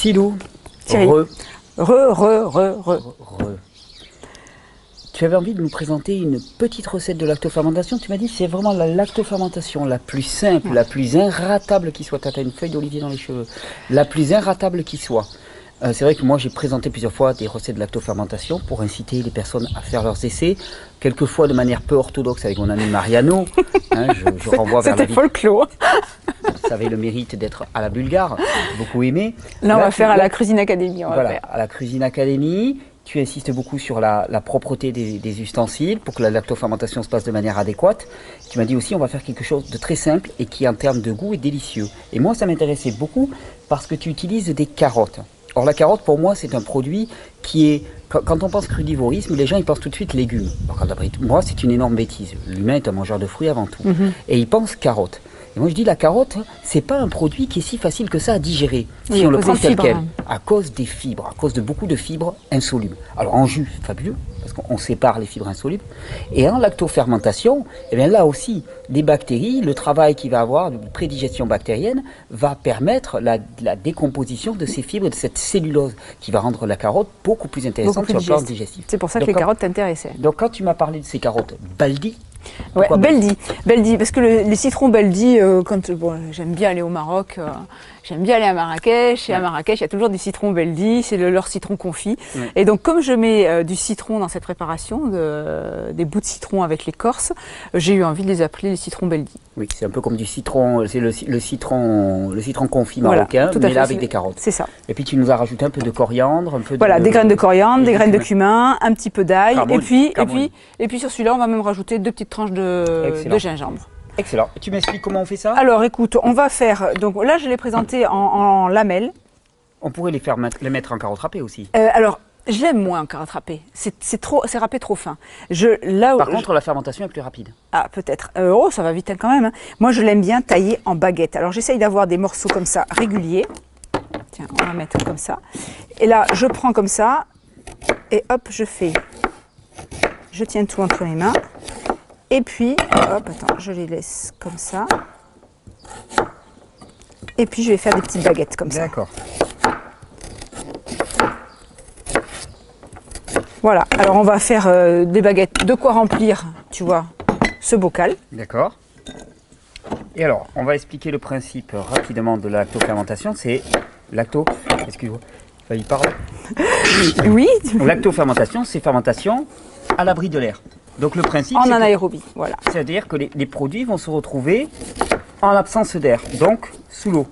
Silou, Thierry. Re. Tu avais envie de nous présenter une petite recette de lactofermentation. Tu m'as dit que c'est vraiment la lactofermentation la plus simple, la plus inratable qui soit. Tu as une feuille d'olivier dans les cheveux. La plus inratable qui soit. C'est vrai que moi j'ai présenté plusieurs fois des recettes de lactofermentation pour inciter les personnes à faire leurs essais, quelquefois de manière peu orthodoxe avec mon ami Mariano. Je renvoie vers la C'était folklore. Ça avait le mérite d'être à la Bulgare, beaucoup aimé. Là, on va faire à la Cuisine Academy. À la Cuisine Academy. Tu insistes beaucoup sur la propreté des ustensiles pour que la lactofermentation se passe de manière adéquate. Tu m'as dit aussi on va faire quelque chose de très simple et qui en termes de goût est délicieux. Et moi ça m'intéressait beaucoup parce que tu utilises des carottes. Or la carotte pour moi c'est un produit qui est, quand on pense crudivorisme, les gens ils pensent tout de suite légumes. Moi c'est une énorme bêtise. L'humain est un mangeur de fruits avant tout. Et ils pensent carotte. Et moi je dis la carotte, c'est pas un produit qui est si facile que ça à digérer. Si on le prend tel quel, à cause des fibres, à cause de beaucoup de fibres insolubles. Alors en jus, fabuleux, parce qu'on sépare les fibres insolubles. Et en lactofermentation, eh bien là aussi, des bactéries, le travail qu'il va avoir de prédigestion bactérienne va permettre la décomposition de ces fibres, de cette cellulose, qui va rendre la carotte beaucoup plus intéressante sur le plan digestif. C'est pour ça que les carottes t'intéressaient. Donc quand tu m'as parlé de ces carottes Baldi, ouais, Beldi, parce que les citrons Beldi, j'aime bien aller au Maroc, j'aime bien aller à Marrakech, et à Marrakech, il y a toujours du citron Beldi, c'est leur citron confit. Ouais. Et donc, comme je mets du citron dans cette préparation, des bouts de citron avec l'écorce, j'ai eu envie de les appeler les citrons Beldi. Oui, c'est un peu comme du citron, c'est le citron confit marocain, voilà, mais là avec des carottes. C'est ça. Et puis tu nous as rajouté un peu de coriandre, un peu des graines de coriandre, des graines de cumin, un petit peu d'ail, et puis sur celui-là, on va même rajouter 2 petites tranches de gingembre. Excellent. Tu m'expliques comment on fait ça? Alors écoute, on va faire, donc là je l'ai présenté en lamelles. On pourrait les mettre en carottes râpées aussi. Alors, je l'aime moins en carottes râpées. C'est râpé trop fin. Par contre, la fermentation est plus rapide. Ah, peut-être. Ça va vite quand même. Hein. Moi, je l'aime bien tailler en baguette. Alors, j'essaye d'avoir des morceaux comme ça, réguliers. Tiens, on va mettre comme ça. Et là, je prends comme ça. Et hop, je tiens tout entre mes mains. Et puis, hop, attends, je les laisse comme ça. Et puis, je vais faire des petites baguettes comme ça. D'accord. Voilà, alors on va faire des baguettes, de quoi remplir, tu vois, ce bocal. D'accord. Et alors, on va expliquer le principe rapidement de la lactofermentation. C'est excuse-moi, il parle. Oui. Lactofermentation, c'est fermentation à l'abri de l'air. Donc le principe, en anaérobie, voilà. C'est-à-dire que les produits vont se retrouver en absence d'air, donc sous l'eau.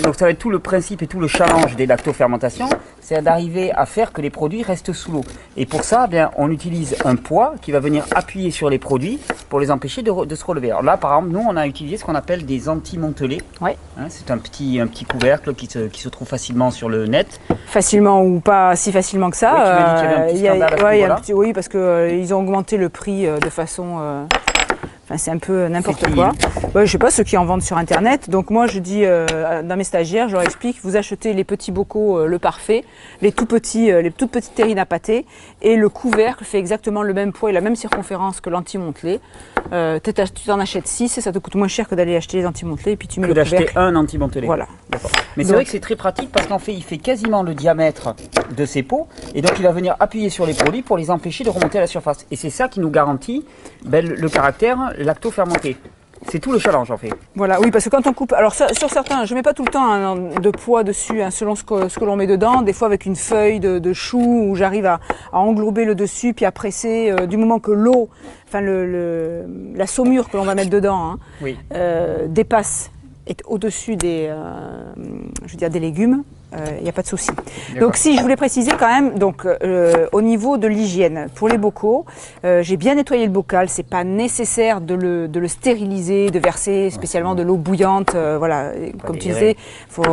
Donc ça va être tout le principe et tout le challenge des lactofermentations, c'est d'arriver à faire que les produits restent sous l'eau. Et pour ça, on utilise un poids qui va venir appuyer sur les produits pour les empêcher de se relever. Alors là, par exemple, nous, on a utilisé ce qu'on appelle des anti-montelets. Ouais. C'est un petit couvercle qui se trouve facilement sur le net. Facilement ou pas si facilement que ça. Oui, tu m'as dit qu'il y avait un petit scandale à ce niveau-là. Oui, parce qu'ils ont augmenté le prix de façon... Enfin, c'est un peu n'importe quoi. Ouais, je sais pas, ceux qui en vendent sur Internet. Donc moi, je dis dans mes stagiaires, je leur explique, vous achetez les petits bocaux, le parfait, les toutes petites terrines à pâté, et le couvercle fait exactement le même poids et la même circonférence que l'anti-montelet. Tu t'en achètes 6 et ça te coûte moins cher que d'aller acheter les anti-montelets. Et puis tu mets le couvercle. D'acheter un anti-montelet. Voilà. Mais c'est vrai que c'est très pratique parce qu'en fait, il fait quasiment le diamètre de ses pots et donc il va venir appuyer sur les produits pour les empêcher de remonter à la surface. Et c'est ça qui nous garantit le caractère lacto-fermenté. C'est tout le challenge en fait. Voilà, oui, parce que quand on coupe, alors ça, sur certains, je mets pas tout le temps de poids dessus, selon ce que l'on met dedans. Des fois avec une feuille de chou où j'arrive à englober le dessus puis à presser du moment que l'eau, enfin la saumure que l'on va mettre dedans, dépasse, est au-dessus des légumes. Il n'y a pas de souci. Donc si je voulais préciser quand même, au niveau de l'hygiène, pour les bocaux, j'ai bien nettoyé le bocal, c'est pas nécessaire de le stériliser, de verser spécialement de l'eau bouillante, voilà, comme tu disais, il faut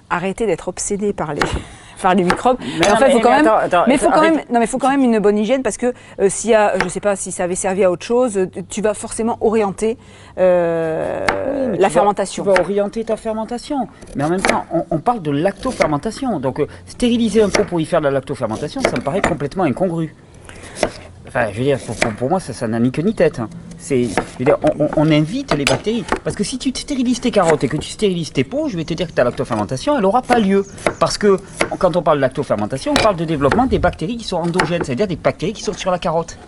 arrêter d'être obsédé par les microbes. Mais en fait, il faut quand même une bonne hygiène parce que s'il y a, je sais pas si ça avait servi à autre chose, tu vas forcément orienter la fermentation. Tu vas orienter ta fermentation. Mais en même temps, on parle de lactofermentation. Donc, stériliser un pot pour y faire de la lactofermentation, ça me paraît complètement incongru. Enfin, je veux dire, pour moi, ça n'a ni queue ni tête. Je veux dire, on invite les bactéries. Parce que si tu stérilises tes carottes et que tu stérilises tes pots, je vais te dire que ta lactofermentation, elle n'aura pas lieu. Parce que quand on parle de lactofermentation, on parle de développement des bactéries qui sont endogènes, c'est-à-dire des bactéries qui sont sur la carotte.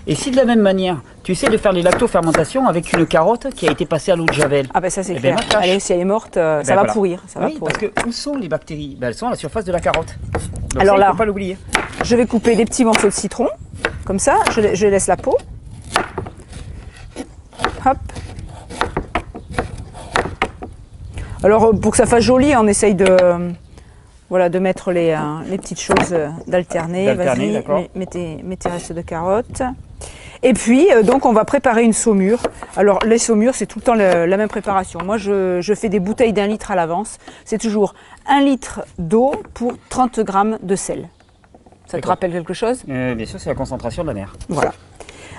Et si de la même manière, tu essaies de faire les lactofermentations avec une carotte qui a été passée à l'eau de javel. Ah ben ça c'est Eh ben, clair. ma tâche. Allez, si elle est morte, ça va voilà. pourrir. Ça va Oui, pourrir. parce que où sont les bactéries? Elles sont à la surface de la carotte. Donc Alors ça, il là, ne faut pas l'oublier. je vais couper des petits morceaux de citron, comme ça, je laisse la peau. Hop. Alors pour que ça fasse joli, on essaye de mettre les petites choses, d'alterner. D'alterner, Vas-y, d'accord. mets tes restes de carottes. Et puis, donc, on va préparer une saumure. Alors, les saumures, c'est tout le temps la même préparation. Moi, je fais des bouteilles d'1 litre à l'avance. C'est toujours 1 litre d'eau pour 30 grammes de sel. Ça te D'accord. rappelle quelque chose? Bien sûr, c'est la concentration de la mer. Voilà.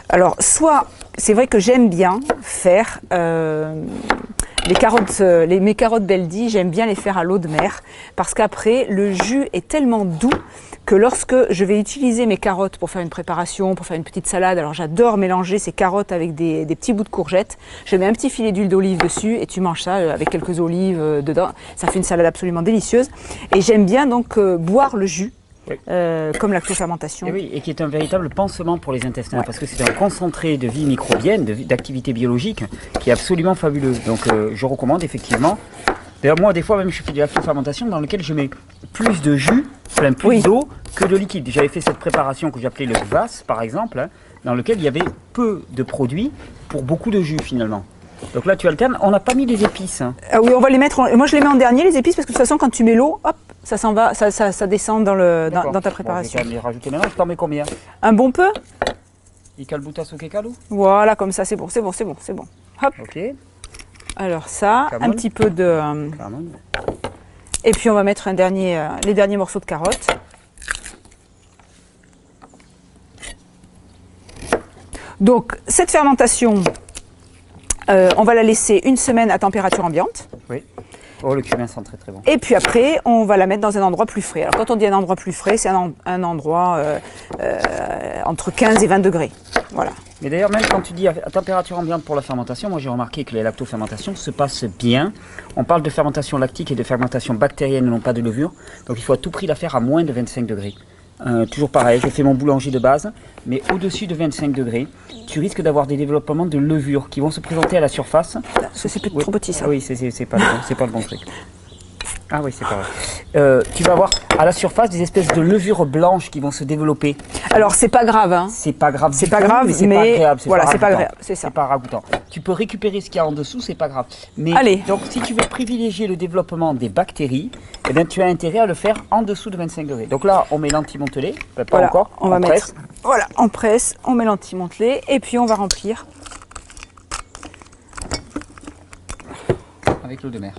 Alors, c'est vrai que j'aime bien faire les carottes, mes carottes Beldi, j'aime bien les faire à l'eau de mer parce qu'après, le jus est tellement doux que lorsque je vais utiliser mes carottes pour faire une préparation, pour faire une petite salade, alors j'adore mélanger ces carottes avec des petits bouts de courgettes. Je mets un petit filet d'huile d'olive dessus et tu manges ça avec quelques olives dedans. Ça fait une salade absolument délicieuse. Et j'aime bien donc boire le jus. Oui. Comme lactofermentation. Et oui, et qui est un véritable pansement pour les intestins, parce que c'est un concentré de vie microbienne, d'activité biologique, qui est absolument fabuleux. Donc je recommande effectivement. D'ailleurs moi des fois même je fais de lactofermentation dans lequel je mets plus de jus, plus d'eau que de liquide. J'avais fait cette préparation que j'appelais le kvass par exemple, hein, dans lequel il y avait peu de produits pour beaucoup de jus finalement. Donc là tu alternes, on n'a pas mis les épices. Hein. Ah oui, on va les mettre, moi je les mets en dernier les épices parce que de toute façon quand tu mets l'eau, hop, ça s'en va, ça descend dans ta préparation. Bon, je vais les rajouter maintenant, je t'en mets combien? Un bon peu. Ikalbutas ou kekalu? Voilà, comme ça, c'est bon. Hop. Ok. Alors ça, Camon. un petit peu de... Carrément. Et puis on va mettre les derniers morceaux de carottes. Donc cette fermentation, on va la laisser 1 semaine à température ambiante. Oui. Oh, le cumin sent très très bon. Et puis après, on va la mettre dans un endroit plus frais. Alors quand on dit un endroit plus frais, c'est un endroit entre 15 et 20 degrés. Voilà. Mais d'ailleurs, même quand tu dis à température ambiante pour la fermentation, moi j'ai remarqué que les lactofermentations se passent bien. On parle de fermentation lactique et de fermentation bactérienne, non pas de levure. Donc il faut à tout prix la faire à moins de 25 degrés. Toujours pareil, je fais mon boulanger de base, mais au-dessus de 25 degrés, tu risques d'avoir des développements de levure qui vont se présenter à la surface. Ça c'est Oui. trop petit ça. Ah oui, c'est pas, pas le bon truc. Ah oui, c'est pas vrai. Tu vas avoir à la surface des espèces de levures blanches qui vont se développer. Alors c'est pas grave, hein. C'est pas grave. C'est du pas tout, grave, c'est mais pas agréable. voilà, c'est pas ragoûtant. agréable, c'est ça. C'est pas ragoûtant. Tu peux récupérer ce qu'il y a en dessous, c'est pas grave. Mais Allez. donc si tu veux privilégier le développement des bactéries, eh bien, tu as intérêt à le faire en dessous de 25 degrés. Donc là, on met l'antimontelé, pas Voilà, encore. on va presse. mettre. Voilà, on presse, on met l'antimontelé et puis on va remplir Avec l'eau de mer.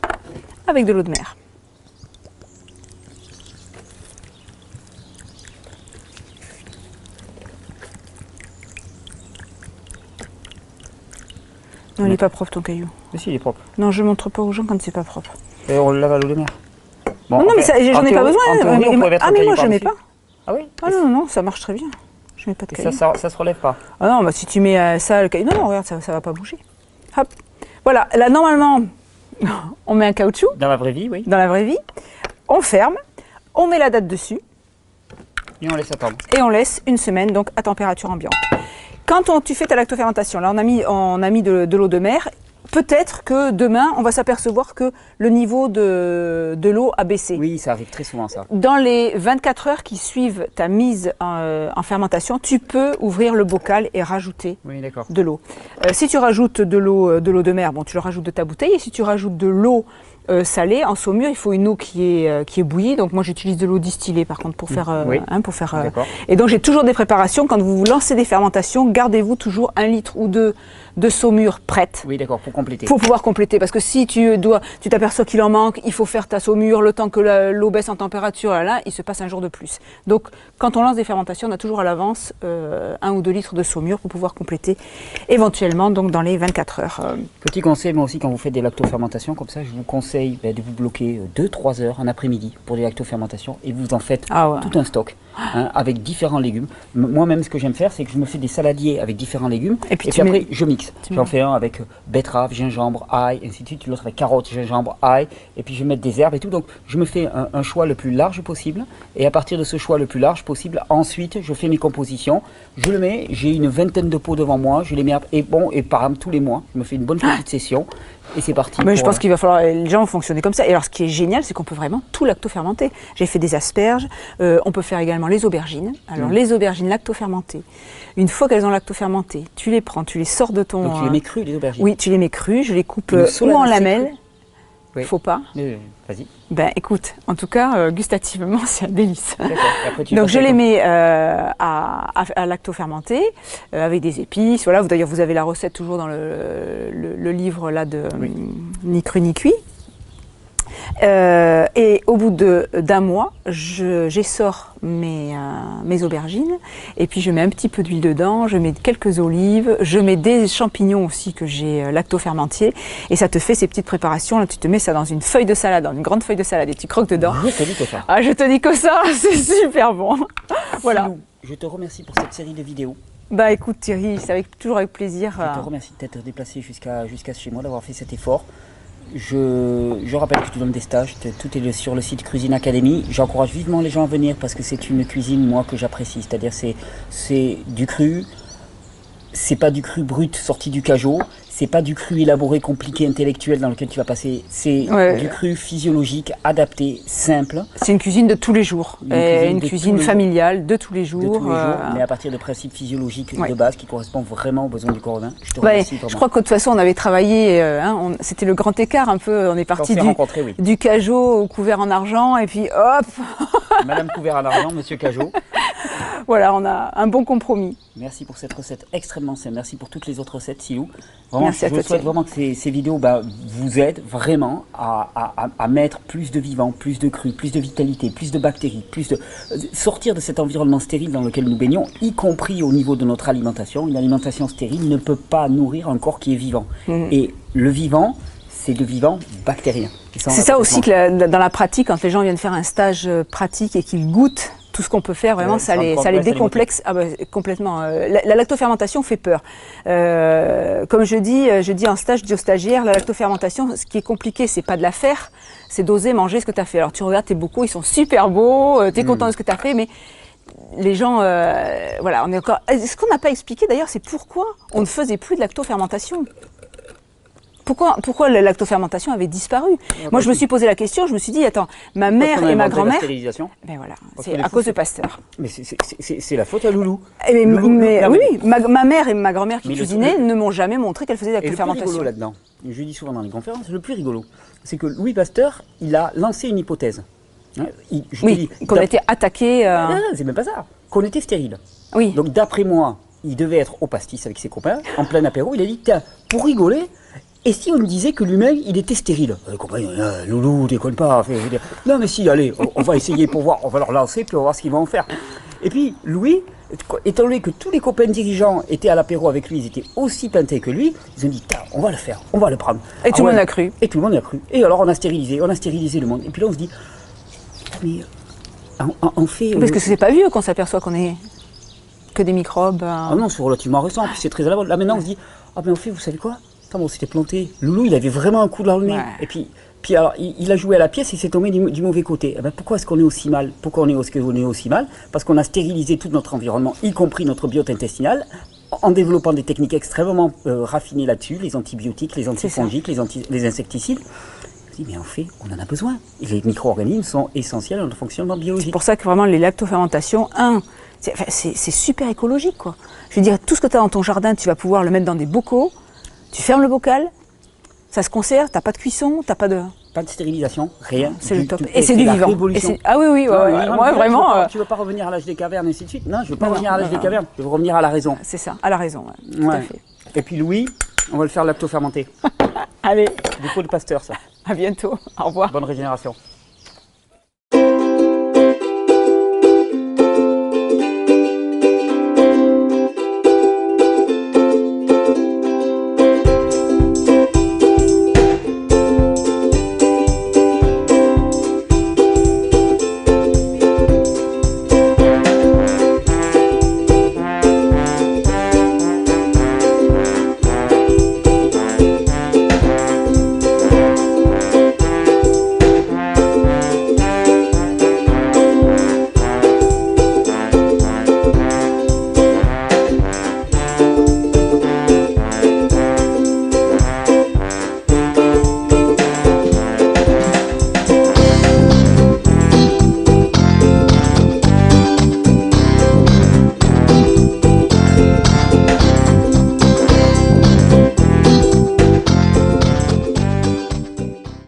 avec de l'eau de mer. Non, il n'est pas propre ton caillou. Mais si, il est propre. Non, je montre pas aux gens quand c'est pas propre. Et on le lave à l'eau de mer. Bon, Non, non, mais ça, j'en ai pas besoin. En théorie, on pourrait mettre Ah, un mais moi caillou je mets par-dessus. pas. Ah oui. Ah non, non, ça marche très bien. Je mets pas de Et caillou. ça se relève pas. Ah non, bah si tu mets ça, le caillou. Non, non, regarde, ça va pas bouger. Hop. Voilà, là normalement, on met un caoutchouc Dans la vraie vie, oui. dans la vraie vie. On ferme, on met la date dessus. Et on laisse attendre. Et on laisse 1 semaine donc à température ambiante. Quand tu fais ta lactofermentation, là on a mis de l'eau de mer, peut-être que demain on va s'apercevoir que le niveau de l'eau a baissé. Oui, ça arrive très souvent ça. Dans les 24 heures qui suivent ta mise en fermentation, tu peux ouvrir le bocal et rajouter Oui, d'accord. de l'eau. Si tu rajoutes de l'eau de mer, bon, tu le rajoutes de ta bouteille. Et si tu rajoutes de l'eau salée en saumure, il faut une eau qui est bouillie. Donc moi j'utilise de l'eau distillée par contre pour faire Oui. D'accord. Et donc j'ai toujours des préparations. Quand vous lancez des fermentations, gardez-vous toujours 1 litre ou 2 de saumure prête. Oui, d'accord, pour compléter. Pour pouvoir compléter, parce que si tu t'aperçois qu'il en manque, il faut faire ta saumure le temps que l'eau baisse en température, là, il se passe un jour de plus. Donc, quand on lance des fermentations, on a toujours à l'avance 1 ou 2 litres de saumure pour pouvoir compléter éventuellement donc dans les 24 heures. Petit conseil, moi aussi, quand vous faites des lactofermentations comme ça, je vous conseille de vous bloquer 2-3 heures en après-midi pour des lactofermentations et vous en faites Ah ouais. tout un stock. hein, avec différents légumes. Moi-même, ce que j'aime faire, c'est que je me fais des saladiers avec différents légumes. Et puis après, je mixe. J'en fais un avec betterave, gingembre, ail, ainsi de suite. L'autre avec carottes, gingembre, ail. Et puis je vais mettre des herbes et tout. Donc je me fais un choix le plus large possible. Et à partir de ce choix le plus large possible, ensuite, je fais mes compositions. Je le mets, j'ai une vingtaine de pots devant moi. Je les mets, et par exemple, tous les mois, je me fais une bonne petite session. Et c'est parti. Mais je pense qu'il va falloir, les gens vont fonctionner comme ça. Et alors ce qui est génial, c'est qu'on peut vraiment tout lacto-fermenter. J'ai fait des asperges, on peut faire également les aubergines. Alors les aubergines lacto-fermentées, une fois qu'elles ont lacto-fermenté, tu les prends, tu les sors de ton... Donc tu les mets crues, les aubergines? Oui, tu les mets crues, je les coupe ou en lamelles. Oui. Faut pas. Vas-y. Ben écoute, en tout cas, gustativement, c'est un délice. Après, donc je les mets à lacto-fermenter avec des épices. Voilà, d'ailleurs vous avez la recette toujours dans le livre là de Ni cru ni cuit. Et au bout d'un mois, j'essore mes aubergines et puis je mets un petit peu d'huile dedans, je mets quelques olives, je mets des champignons aussi que j'ai lacto-fermentiers et ça te fait ces petites préparations. Là, tu te mets ça dans une feuille de salade, dans une grande feuille de salade et tu croques dedans. Je te dis que ça. Ah, je te dis que ça, c'est super bon. Voilà. Philou, je te remercie pour cette série de vidéos. Bah écoute Thierry, c'est toujours avec plaisir. Je te remercie de t'être déplacé jusqu'à chez moi, d'avoir fait cet effort. Je rappelle que tu donnes des stages, tout est sur le site Cuisine Academy. J'encourage vivement les gens à venir parce que c'est une cuisine, moi, que j'apprécie. C'est-à-dire c'est du cru, c'est pas du cru brut sorti du cajot, c'est pas du cru élaboré, compliqué, intellectuel dans lequel tu vas passer. C'est du cru physiologique, adapté, simple. C'est une cuisine de tous les jours, une cuisine familiale de tous les jours. De tous les jours, mais à partir de principes physiologiques de base qui correspondent vraiment aux besoins du corps humain. Je te remercie vraiment. Je crois que de toute façon on avait travaillé, c'était le grand écart un peu, on est parti du cajot au couvert en argent et puis hop. Madame couvert en argent, monsieur cajot. Voilà, on a un bon compromis. Merci pour cette recette extrêmement simple. Merci pour toutes les autres recettes, Silou. Vraiment, merci à toi. Je souhaite vraiment que ces vidéos vous aident vraiment à mettre plus de vivant, plus de cru, plus de vitalité, plus de bactéries, sortir de cet environnement stérile dans lequel nous baignons, y compris au niveau de notre alimentation. Une alimentation stérile ne peut pas nourrir un corps qui est vivant. Et le vivant, c'est de vivant bactérien. C'est ça aussi que dans la pratique, quand les gens viennent faire un stage pratique et qu'ils goûtent tout ce qu'on peut faire, vraiment, ça les décomplexe. Ah bah, complètement. La lactofermentation fait peur. Comme je dis en stage, je dis aux stagiaires, la lactofermentation, ce qui est compliqué, c'est pas de la faire, c'est d'oser manger ce que tu as fait. Alors tu regardes tes bocaux, ils sont super beaux, tu es content de ce que tu as fait, mais les gens, voilà, on est encore... Ce qu'on n'a pas expliqué d'ailleurs, c'est pourquoi on ne faisait plus de lactofermentation. Pourquoi la lactofermentation avait disparu? Moi, je me suis posé la question, je me suis dit, attends, ma mère et ma grand-mère... Ben voilà, c'est à cause de Pasteur. Mais c'est la faute à Loulou. Oui, ma mère et ma grand-mère qui cuisinaient ne m'ont jamais montré qu'elles faisaient de la lactofermentation. Le plus rigolo là-dedans, je dis souvent dans les conférences, le plus rigolo, c'est que Louis Pasteur, il a lancé une hypothèse. Qu'on était attaqué... Non, c'est même pas ça, qu'on était stérile. Oui. Donc d'après moi, il devait être au pastis avec ses copains, en plein apéro, il a dit, tiens, pour rigoler... Et si on me disait que lui-même, il était stérile? Loulou, déconne pas. Non mais si, allez, on va essayer pour voir, on va leur lancer, puis on va voir ce qu'ils vont en faire. Et puis, Louis, étant donné que tous les copains dirigeants étaient à l'apéro avec lui, ils étaient aussi peintés que lui, ils ont dit, on va le faire, on va le prendre. Et tout le monde a cru. Et tout le monde a cru. Et alors on a stérilisé le monde. Et puis là on se dit, mais on fait... Parce que c'est pas vieux qu'on s'aperçoit qu'on est que des microbes. Ah non, c'est relativement récent, puis c'est très à la mode. Là maintenant on se dit, mais on fait, vous savez quoi? Attends, on s'était planté. Loulou, il avait vraiment un coup dans le nez. Et puis alors, il a joué à la pièce et s'est tombé du mauvais côté. Eh ben, pourquoi est-ce qu'on est aussi mal? Pourquoi on est aussi mal? Parce qu'on a stérilisé tout notre environnement, y compris notre biote intestinale, en développant des techniques extrêmement raffinées là-dessus, les antibiotiques, les antifongiques, les insecticides. Mais en fait, on en a besoin. Et les micro-organismes sont essentiels dans notre fonctionnement biologique. C'est pour ça que vraiment les lactofermentations, c'est super écologique, quoi. Je veux dire, tout ce que tu as dans ton jardin, tu vas pouvoir le mettre dans des bocaux. Tu fermes le bocal, ça se conserve, t'as pas de cuisson, t'as pas de... Pas de stérilisation, rien. C'est le top. Et c'est du vivant. Ah oui, moi vraiment... Tu veux pas revenir à l'âge des cavernes et ainsi de suite? Non, je veux pas revenir à l'âge des cavernes, je veux revenir à la raison. C'est ça, à la raison, tout à fait. Et puis Louis, on va le faire lacto-fermenter. Allez. Du pot de Pasteur, ça. À bientôt, au revoir. Bonne régénération.